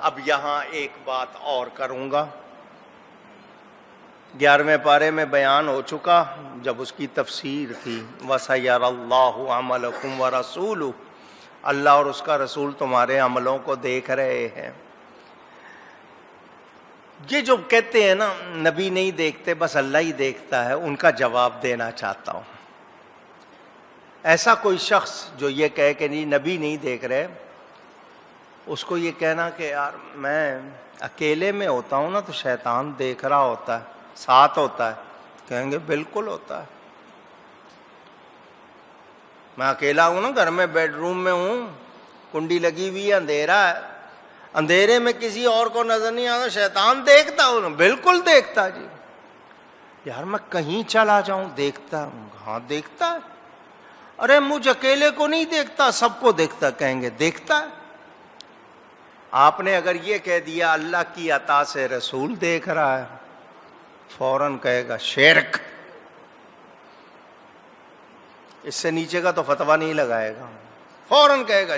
اب یہاں ایک بات اور کروں گا. 11ویں پارے میں بیان ہو چکا جب اس کی تفسیر تھی وَسَيَرَى اللَّهُ عَمَلَكُمْ وَرَسُولُهُ، اللہ اور اس کا رسول تمہارے عملوں کو دیکھ رہے ہیں. یہ جو کہتے ہیں نا نبی نہیں دیکھتے بس اللہ ہی دیکھتا ہے، ان کا جواب دینا چاہتا ہوں. ایسا کوئی شخص جو یہ کہے کہ نہیں نبی نہیں دیکھ رہے، اس کو یہ کہنا کہ یار میں اکیلے میں ہوتا ہوں نا تو شیطان دیکھ رہا ہوتا ہے، ساتھ ہوتا ہے. کہیں گے بالکل ہوتا ہے. میں اکیلا ہوں نا، گھر میں بیڈ روم میں ہوں، کنڈی لگی ہوئی ہے، اندھیرا ہے، اندھیرے میں کسی اور کو نظر نہیں آتا، شیطان دیکھتا ہوں. بالکل دیکھتا جی. یار میں کہیں چلا جاؤں دیکھتا ہوں. ہاں دیکھتا ہے. ارے مجھ اکیلے کو نہیں دیکھتا، سب کو دیکھتا. کہیں گے دیکھتا ہے. آپ نے اگر یہ کہہ دیا اللہ کی عطا سے رسول دیکھ رہا ہے، فوراً کہے گا شرک. اس سے نیچے کا تو فتویٰ نہیں لگائے گا، فوراً کہے گا.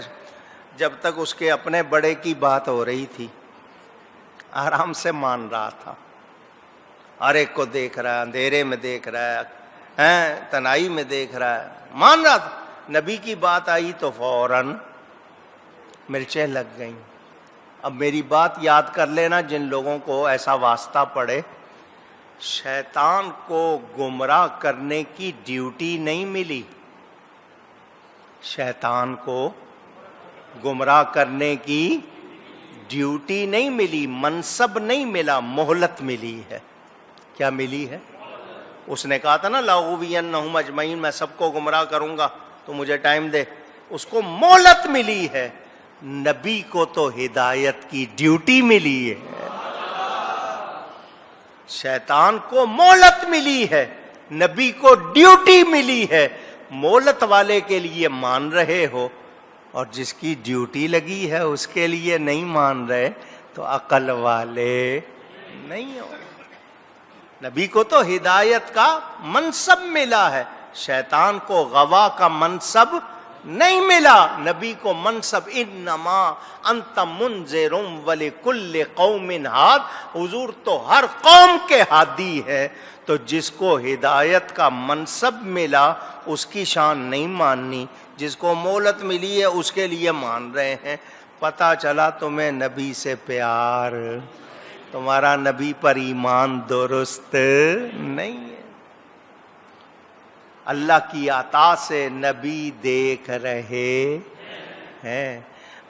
جب تک اس کے اپنے بڑے کی بات ہو رہی تھی آرام سے مان رہا تھا. ہر ایک کو دیکھ رہا ہے، اندھیرے میں دیکھ رہا ہے، تنہائی میں دیکھ رہا ہے، مان رہا تھا. نبی کی بات آئی تو فوراً مرچیں لگ گئیں. اب میری بات یاد کر لینا جن لوگوں کو ایسا واسطہ پڑے، شیطان کو گمراہ کرنے کی ڈیوٹی نہیں ملی. شیطان کو گمراہ کرنے کی ڈیوٹی نہیں ملی، منصب نہیں ملا، مہلت ملی ہے. کیا ملی ہے؟ اس نے کہا تھا نا لَأُغْوِيَنَّهُمْ أَجْمَعِينَ، میں سب کو گمراہ کروں گا تو مجھے ٹائم دے. اس کو مہلت ملی ہے. نبی کو تو ہدایت کی ڈیوٹی ملی ہے. شیطان کو مہلت ملی ہے، نبی کو ڈیوٹی ملی ہے. مہلت والے کے لیے مان رہے ہو اور جس کی ڈیوٹی لگی ہے اس کے لیے نہیں مان رہے تو عقل والے نہیں ہو. نبی کو تو ہدایت کا منصب ملا ہے، شیطان کو غوا کا منصب نہیں ملا. نبی کو منصب انما انت منذر ولکل قوم ہاد، حضور تو ہر قوم کے ہادی ہے. تو جس کو ہدایت کا منصب ملا اس کی شان نہیں ماننی، جس کو مہلت ملی ہے اس کے لیے مان رہے ہیں. پتہ چلا تمہیں نبی سے پیار، تمہارا نبی پر ایمان درست نہیں ہے. اللہ کی عطا سے نبی دیکھ رہے ہیں.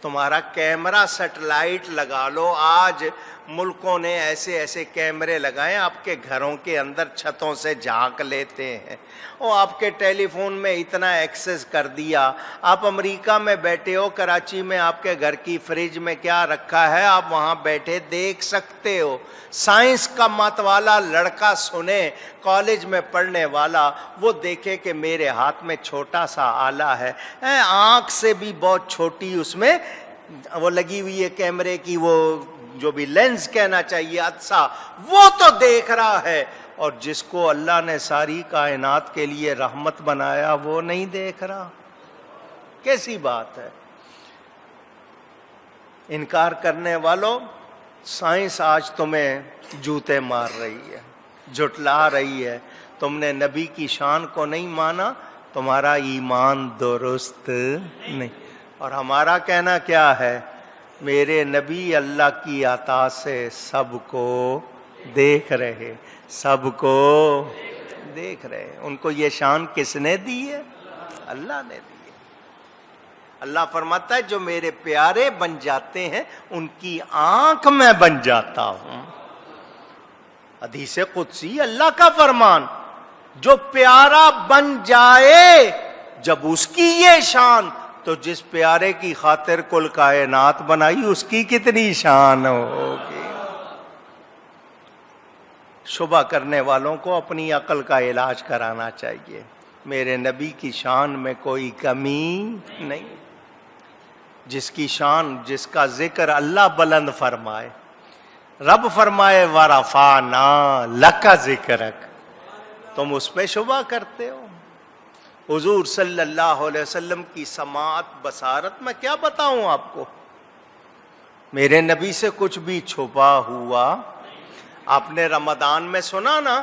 تمہارا کیمرہ سیٹلائٹ لگا لو. آج ملکوں نے ایسے ایسے کیمرے لگائے آپ کے گھروں کے اندر، چھتوں سے جھانک لیتے ہیں. وہ آپ کے ٹیلی فون میں اتنا ایکسس کر دیا. آپ امریکہ میں بیٹھے ہو، کراچی میں آپ کے گھر کی فریج میں کیا رکھا ہے آپ وہاں بیٹھے دیکھ سکتے ہو. سائنس کا مت والا لڑکا سنے، کالج میں پڑھنے والا، وہ دیکھے کہ میرے ہاتھ میں چھوٹا سا آلہ ہے، آنکھ سے بھی بہت چھوٹی اس میں وہ لگی ہوئی ہے کیمرے کی، وہ جو بھی لینس کہنا چاہیے اچھا، وہ تو دیکھ رہا ہے. اور جس کو اللہ نے ساری کائنات کے لیے رحمت بنایا وہ نہیں دیکھ رہا. کیسی بات ہے؟ انکار کرنے والوں، سائنس آج تمہیں جوتے مار رہی ہے، جھٹلا رہی ہے. تم نے نبی کی شان کو نہیں مانا، تمہارا ایمان درست نہیں. اور ہمارا کہنا کیا ہے؟ میرے نبی اللہ کی عطا سے سب کو دیکھ رہے، سب کو دیکھ رہے. ان کو یہ شان کس نے دی ہے؟ اللہ نے دی ہے. اللہ فرماتا ہے جو میرے پیارے بن جاتے ہیں ان کی آنکھ میں بن جاتا ہوں. حدیث قدسی اللہ کا فرمان، جو پیارا بن جائے جب اس کی یہ شان، تو جس پیارے کی خاطر کل کائنات بنائی اس کی کتنی شان ہوگی. شبہ کرنے والوں کو اپنی عقل کا علاج کرانا چاہیے. میرے نبی کی شان میں کوئی کمی نہیں. جس کی شان، جس کا ذکر اللہ بلند فرمائے، رب فرمائے وَرَفَعْنَا لَكَ ذِكْرَكَ، تم اس پہ شبہ کرتے ہو. حضور صلی اللہ علیہ وسلم کی سماعت بصارت میں کیا بتاؤں آپ کو؟ میرے نبی سے کچھ بھی چھپا ہوا. آپ نے رمضان میں سنا نا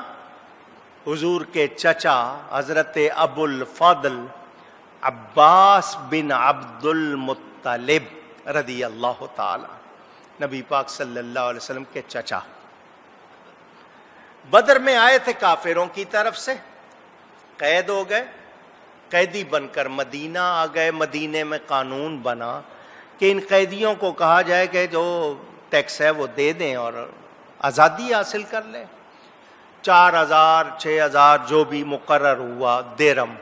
حضور کے چچا حضرت ابو الفضل عباس بن عبد المطلب رضی اللہ تعالی، نبی پاک صلی اللہ علیہ وسلم کے چچا بدر میں آئے تھے کافروں کی طرف سے، قید ہو گئے، قیدی بن کر مدینہ آ گئے. مدینے میں قانون بنا کہ ان قیدیوں کو کہا جائے کہ جو ٹیکس ہے وہ دے دیں اور آزادی حاصل کر لیں. 4,000 6,000 جو بھی مقرر ہوا درہم.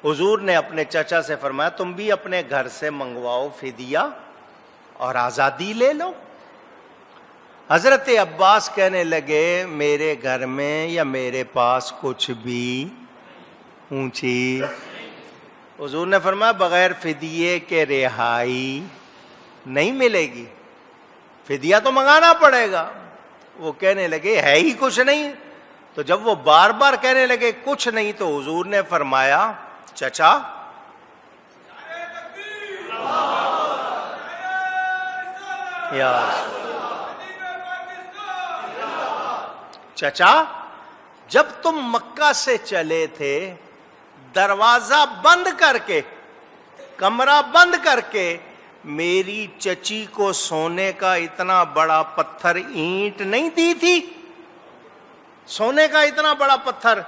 حضور نے اپنے چچا سے فرمایا تم بھی اپنے گھر سے منگواؤ فدیہ اور آزادی لے لو. حضرت عباس کہنے لگے میرے گھر میں یا میرے پاس کچھ بھی اونچی. حضور نے فرمایا بغیر فدیے کے رہائی نہیں ملے گی، فدیہ تو منگانا پڑے گا. وہ کہنے لگے ہے ہی کچھ نہیں. تو جب وہ بار بار کہنے لگے کچھ نہیں تو حضور نے فرمایا چچا چچا جب تم مکہ سے چلے تھے دروازہ بند کر کے، کمرہ بند کر کے میری چچی کو سونے کا اتنا بڑا پتھر اینٹ نہیں دی تھی، سونے کا اتنا بڑا پتھر،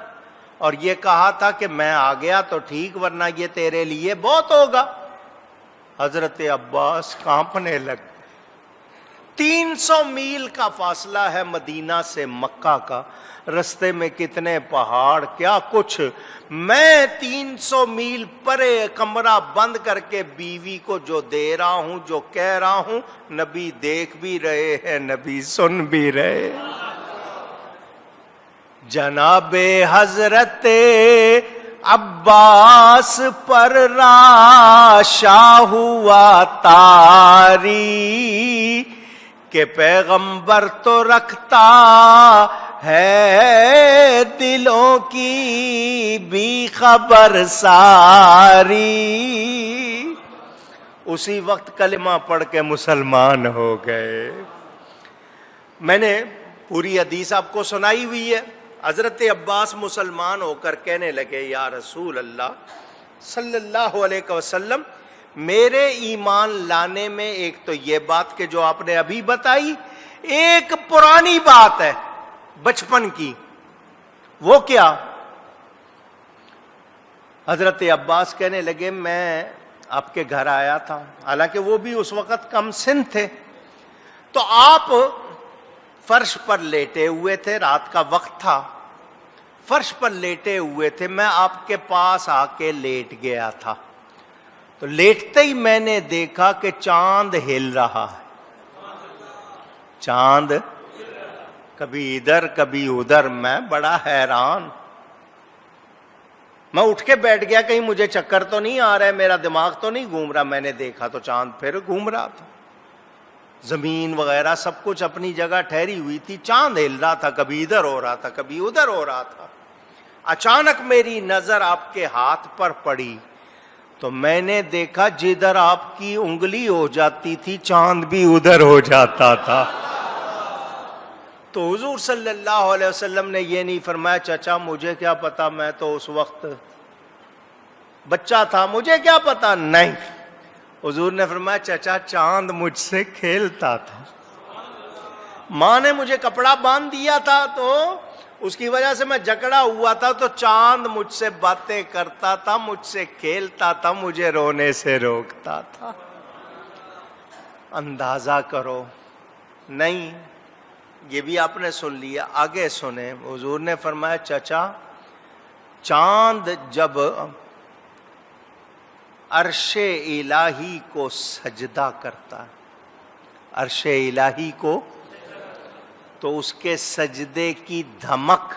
اور یہ کہا تھا کہ میں آ گیا تو ٹھیک ورنہ یہ تیرے لیے بہت ہوگا. حضرت عباس کانپنے لگ. 300 میل کا فاصلہ ہے مدینہ سے مکہ کا، رستے میں کتنے پہاڑ کیا کچھ. میں 300 میل پرے کمرہ بند کر کے بیوی کو جو دے رہا ہوں، جو کہہ رہا ہوں، نبی دیکھ بھی رہے ہیں، نبی سن بھی رہے. جناب حضرت عباس پر راشا ہوا تاری کہ پیغمبر تو رکھتا ہے دلوں کی بھی خبر ساری. اسی وقت کلمہ پڑھ کے مسلمان ہو گئے. میں نے پوری حدیث آپ کو سنائی ہوئی ہے. حضرت عباس مسلمان ہو کر کہنے لگے یا رسول اللہ صلی اللہ علیہ وسلم، میرے ایمان لانے میں ایک تو یہ بات کہ جو آپ نے ابھی بتائی، ایک پرانی بات ہے بچپن کی. وہ کیا؟ حضرت عباس کہنے لگے میں آپ کے گھر آیا تھا، حالانکہ وہ بھی اس وقت کم سن تھے، تو آپ فرش پر لیٹے ہوئے تھے، رات کا وقت تھا، فرش پر لیٹے ہوئے تھے. میں آپ کے پاس آ کے لیٹ گیا تھا، تو لیٹتے ہی میں نے دیکھا کہ چاند ہل رہا ہے. چاند کبھی ادھر کبھی ادھر. میں بڑا حیران، میں اٹھ کے بیٹھ گیا کہیں مجھے چکر تو نہیں آ رہا ہے، میرا دماغ تو نہیں گھوم رہا. میں نے دیکھا تو چاند پھر گھوم رہا تھا، زمین وغیرہ سب کچھ اپنی جگہ ٹھہری ہوئی تھی، چاند ہل رہا تھا، کبھی ادھر ہو رہا تھا کبھی ادھر ہو رہا تھا. اچانک میری نظر آپ کے ہاتھ پر پڑی تو میں نے دیکھا جدھر آپ کی انگلی ہو جاتی تھی چاند بھی ادھر ہو جاتا تھا. تو حضور صلی اللہ علیہ وسلم نے یہ نہیں فرمایا چچا مجھے کیا پتا، میں تو اس وقت بچہ تھا، مجھے کیا پتا. نہیں، حضور نے فرمایا چچا چاند مجھ سے کھیلتا تھا، ماں نے مجھے کپڑا باندھ دیا تھا تو اس کی وجہ سے میں جکڑا ہوا تھا، تو چاند مجھ سے باتیں کرتا تھا، مجھ سے کھیلتا تھا، مجھے رونے سے روکتا تھا. اندازہ کرو. نہیں، یہ بھی آپ نے سن لیا، آگے سنیں. حضور نے فرمایا چچا چاند جب عرش الہی کو سجدہ کرتا ہے، عرش الہی کو، تو اس کے سجدے کی دھمک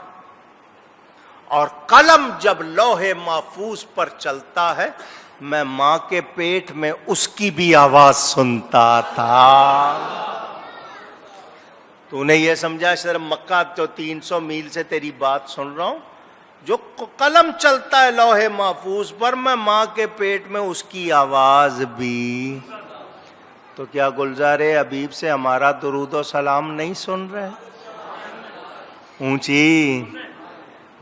اور قلم جب لوح محفوظ پر چلتا ہے، میں ماں کے پیٹ میں اس کی بھی آواز سنتا تھا. تو نے یہ سمجھا صرف مکہ تو 300 میل سے تیری بات سن رہا ہوں، جو قلم چلتا ہے لوح محفوظ پر میں ماں کے پیٹ میں اس کی آواز بھی. تو کیا گلزار حبیب سے ہمارا درود و سلام نہیں سن رہے؟ اونچی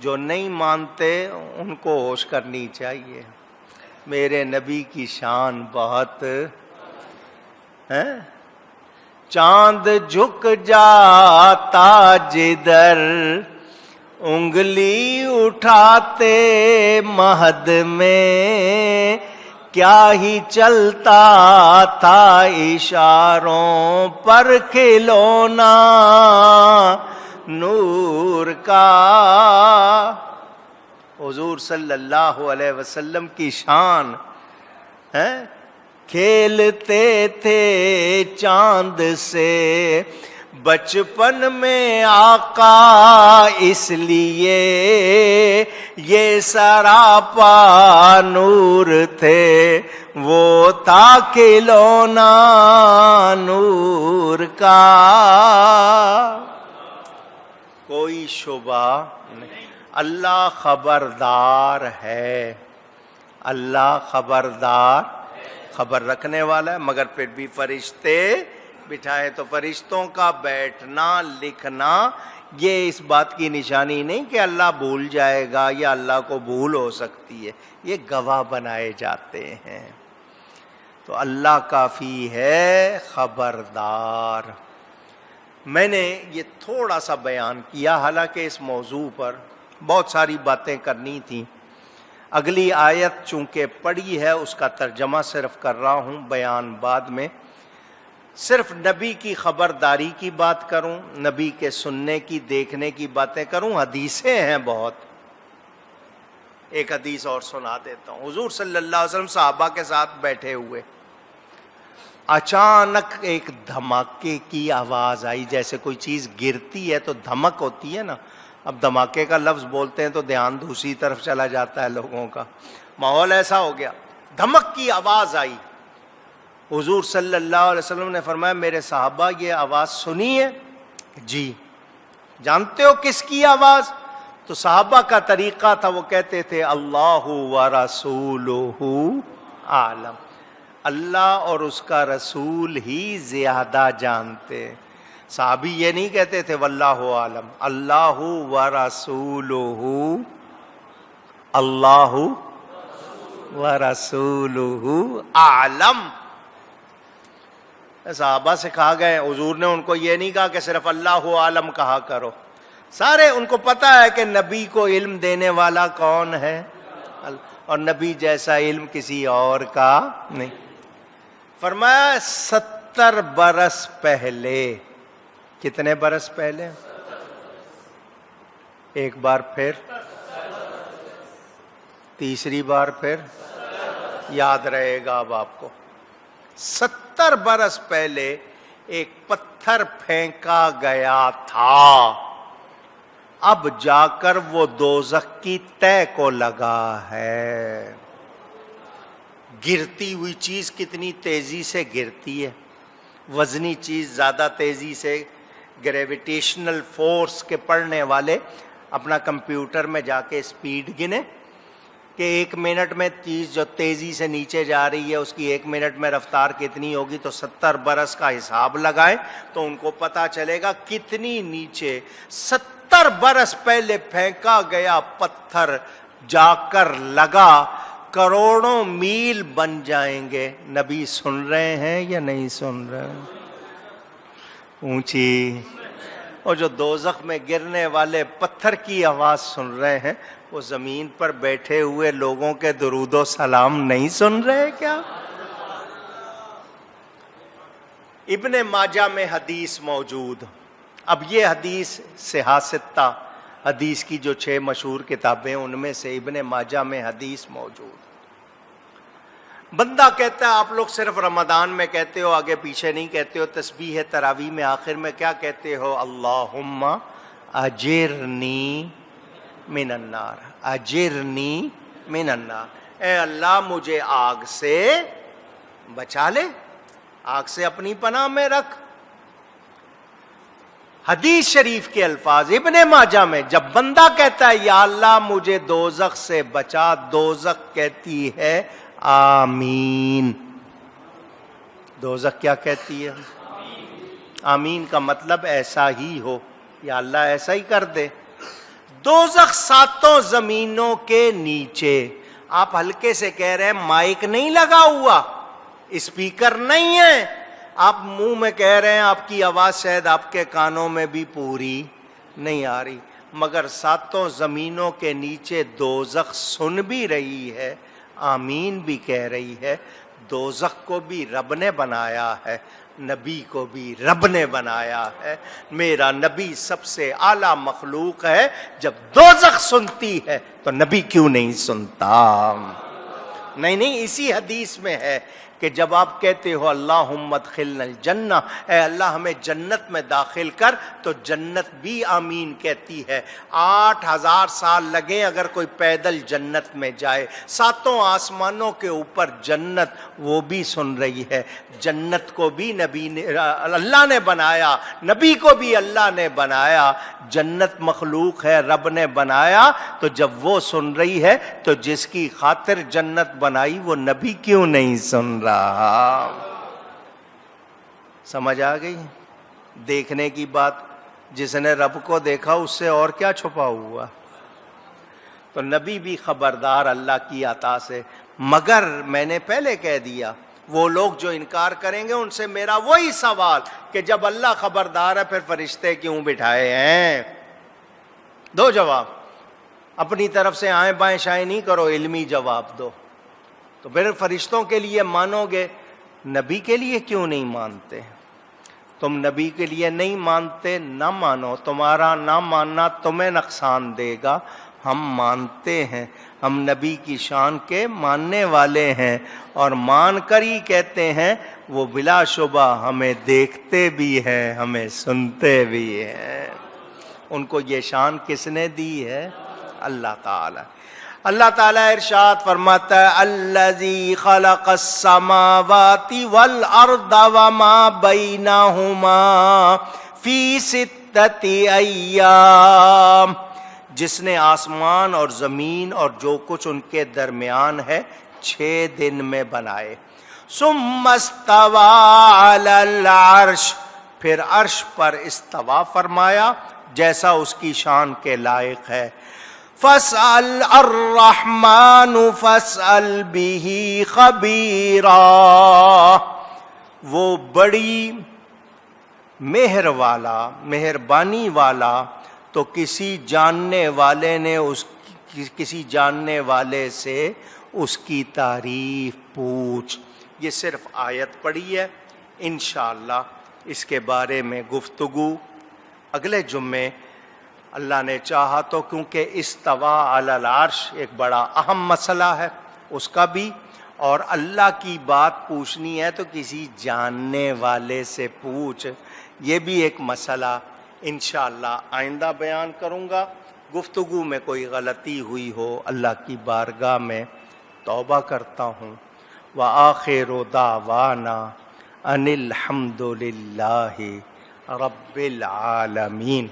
جو نہیں مانتے ان کو ہوش کرنی چاہیے. میرے نبی کی شان بہت ہے. چاند جھک جاتا جدھر انگلی اٹھاتے مہد میں، کیا ہی چلتا تھا اشاروں پر کھلونا نور کا. حضور صلی اللہ علیہ وسلم کی شان ہے. کھیلتے تھے چاند سے بچپن میں آقا، اس لیے یہ سراپا نور تھے، وہ تھا کھلونا نور کا. کوئی شبہ نہیں. اللہ خبردار ہے، اللہ خبردار، خبر رکھنے والا ہے. مگر پھر بھی فرشتے بٹھائے تو فرشتوں کا بیٹھنا لکھنا یہ اس بات کی نشانی نہیں کہ اللہ بھول جائے گا یا اللہ کو بھول ہو سکتی ہے. یہ گواہ بنائے جاتے ہیں. تو اللہ کافی ہے خبردار. میں نے یہ تھوڑا سا بیان کیا، حالانکہ اس موضوع پر بہت ساری باتیں کرنی تھیں. اگلی آیت چونکہ پڑھی ہے اس کا ترجمہ صرف کر رہا ہوں، بیان بعد میں. صرف نبی کی خبرداری کی بات کروں، نبی کے سننے کی دیکھنے کی باتیں کروں. حدیثیں ہیں بہت. ایک حدیث اور سنا دیتا ہوں. حضور صلی اللہ علیہ وسلم صحابہ کے ساتھ بیٹھے ہوئے، اچانک ایک دھماکے کی آواز آئی. جیسے کوئی چیز گرتی ہے تو دھمک ہوتی ہے نا. اب دھماکے کا لفظ بولتے ہیں تو دھیان دوسری طرف چلا جاتا ہے لوگوں کا. ماحول ایسا ہو گیا، دھمک کی آواز آئی. حضور صلی اللہ علیہ وسلم نے فرمایا میرے صحابہ یہ آواز سنی ہے؟ جی. جانتے ہو کس کی آواز؟ تو صحابہ کا طریقہ تھا، وہ کہتے تھے اللہ ورسولہ عالم. اللہ اور اس کا رسول ہی زیادہ جانتے. صحابی یہ نہیں کہتے تھے واللہ عالم، اللہ ورسولہ، اللہ ورسولہ عالم. صحابہ سے کہا گئے، حضور نے ان کو یہ نہیں کہا کہ صرف اللہ عالم کہا کرو. سارے ان کو پتا ہے کہ نبی کو علم دینے والا کون ہے، اور نبی جیسا علم کسی اور کا نہیں. فرمایا 70 برس پہلے. کتنے برس پہلے؟ ایک بار پھر، تیسری بار پھر، یاد رہے گا اب آپ کو. 70 برس پہلے ایک پتھر پھینکا گیا تھا، اب جا کر وہ دوزخ کی تہ کو لگا ہے. گرتی ہوئی چیز کتنی تیزی سے گرتی ہے. وزنی چیز زیادہ تیزی سے، گریویٹیشنل فورس کے پڑھنے والے اپنا کمپیوٹر میں جا کے اسپیڈ گنے کہ 1 منٹ میں چیز جو تیزی سے نیچے جا رہی ہے اس کی 1 منٹ میں رفتار کتنی ہوگی. تو 70 برس کا حساب لگائیں تو ان کو پتا چلے گا کتنی نیچے. 70 برس پہلے پھینکا گیا پتھر جا کر لگا، کروڑوں میل بن جائیں گے. نبی سن رہے ہیں یا نہیں سن رہے؟ اونچی. اور جو دوزخ میں گرنے والے پتھر کی آواز سن رہے ہیں وہ زمین پر بیٹھے ہوئے لوگوں کے درود و سلام نہیں سن رہے کیا؟ ابن ماجہ میں حدیث موجود. اب یہ حدیث صحاح حدیث کی جو 6 مشہور کتابیں ان میں سے ابن ماجہ میں حدیث موجود. بندہ کہتا ہے آپ لوگ صرف رمضان میں کہتے ہو، آگے پیچھے نہیں کہتے ہو. تسبیح تراویح میں آخر میں کیا کہتے ہو؟ اللہم اجرنی من النار، اجرنی من النار. اے اللہ مجھے آگ سے بچا لے، آگ سے اپنی پناہ میں رکھ. حدیث شریف کے الفاظ ابن ماجہ میں. جب بندہ کہتا ہے یا اللہ مجھے دوزخ سے بچا، دوزخ کہتی ہے آمین. دوزخ کیا کہتی ہے؟ آمین کا مطلب ایسا ہی ہو، یا اللہ ایسا ہی کر دے۔ دوزخ 7 زمینوں کے نیچے۔ آپ ہلکے سے کہہ رہے ہیں مائک نہیں لگا ہوا، اسپیکر نہیں ہے، آپ منہ میں کہہ رہے ہیں، آپ کی آواز شاید آپ کے کانوں میں بھی پوری نہیں آ رہی، مگر 7 زمینوں کے نیچے دوزخ سن بھی رہی ہے، آمین بھی کہہ رہی ہے۔ دوزخ کو بھی رب نے بنایا ہے، نبی کو بھی رب نے بنایا ہے۔ میرا نبی سب سے اعلیٰ مخلوق ہے، جب دوزخ سنتی ہے تو نبی کیوں نہیں سنتا؟ نہیں، اسی حدیث میں ہے کہ جب آپ کہتے ہو اللہم ادخلنا الجنہ، اے اللہ ہمیں جنت میں داخل کر، تو جنت بھی آمین کہتی ہے۔ 8000 سال لگے اگر کوئی پیدل جنت میں جائے، 7 آسمانوں کے اوپر جنت وہ بھی سن رہی ہے۔ جنت کو بھی نبی نے، اللہ نے بنایا، نبی کو بھی اللہ نے بنایا۔ جنت مخلوق ہے، رب نے بنایا، تو جب وہ سن رہی ہے تو جس کی خاطر جنت بنائی وہ نبی کیوں نہیں سن رہا؟ سمجھ آ گئی؟ دیکھنے کی بات، جس نے رب کو دیکھا اس سے اور کیا چھپا ہوا؟ تو نبی بھی خبردار اللہ کی عطا سے۔ مگر میں نے پہلے کہہ دیا، وہ لوگ جو انکار کریں گے ان سے میرا وہی سوال کہ جب اللہ خبردار ہے پھر فرشتے کیوں بٹھائے ہیں؟ 2 جواب، اپنی طرف سے آئیں بائیں شائیں نہیں کرو، علمی جواب دو۔ تو پھر فرشتوں کے لیے مانو گے، نبی کے لیے کیوں نہیں مانتے؟ تم نبی کے لیے نہیں مانتے، نہ مانو، تمہارا نہ ماننا تمہیں نقصان دے گا۔ ہم مانتے ہیں، ہم نبی کی شان کے ماننے والے ہیں، اور مان کر ہی کہتے ہیں وہ بلا شبہ ہمیں دیکھتے بھی ہیں، ہمیں سنتے بھی ہیں۔ ان کو یہ شان کس نے دی ہے؟ اللہ تعالی۔ اللہ تعالیٰ ارشاد فرماتا ہے الذی خلق السماوات والارض وما بینہما فی 6 ایام، جس نے آسمان اور زمین اور جو کچھ ان کے درمیان ہے 6 دن میں بنائے۔ ثم استوى علی العرش، پھر عرش پر استوا فرمایا جیسا اس کی شان کے لائق ہے۔ فاسأل الرحمن فاسأل به خبیرا، وہ بڑی مہر والا، مہربانی والا، تو کسی جاننے والے نے کسی جاننے والے سے اس کی تعریف پوچھ۔ یہ صرف آیت پڑھی ہے، انشاءاللہ اس کے بارے میں گفتگو اگلے جمعے اللہ نے چاہا تو، کیونکہ استوا علی العرش ایک بڑا اہم مسئلہ ہے اس کا بھی، اور اللہ کی بات پوچھنی ہے تو کسی جاننے والے سے پوچھ، یہ بھی ایک مسئلہ انشاءاللہ آئندہ بیان کروں گا۔ گفتگو میں کوئی غلطی ہوئی ہو اللہ کی بارگاہ میں توبہ کرتا ہوں۔ وآخر دعوانا ان الحمد للہ رب العالمین۔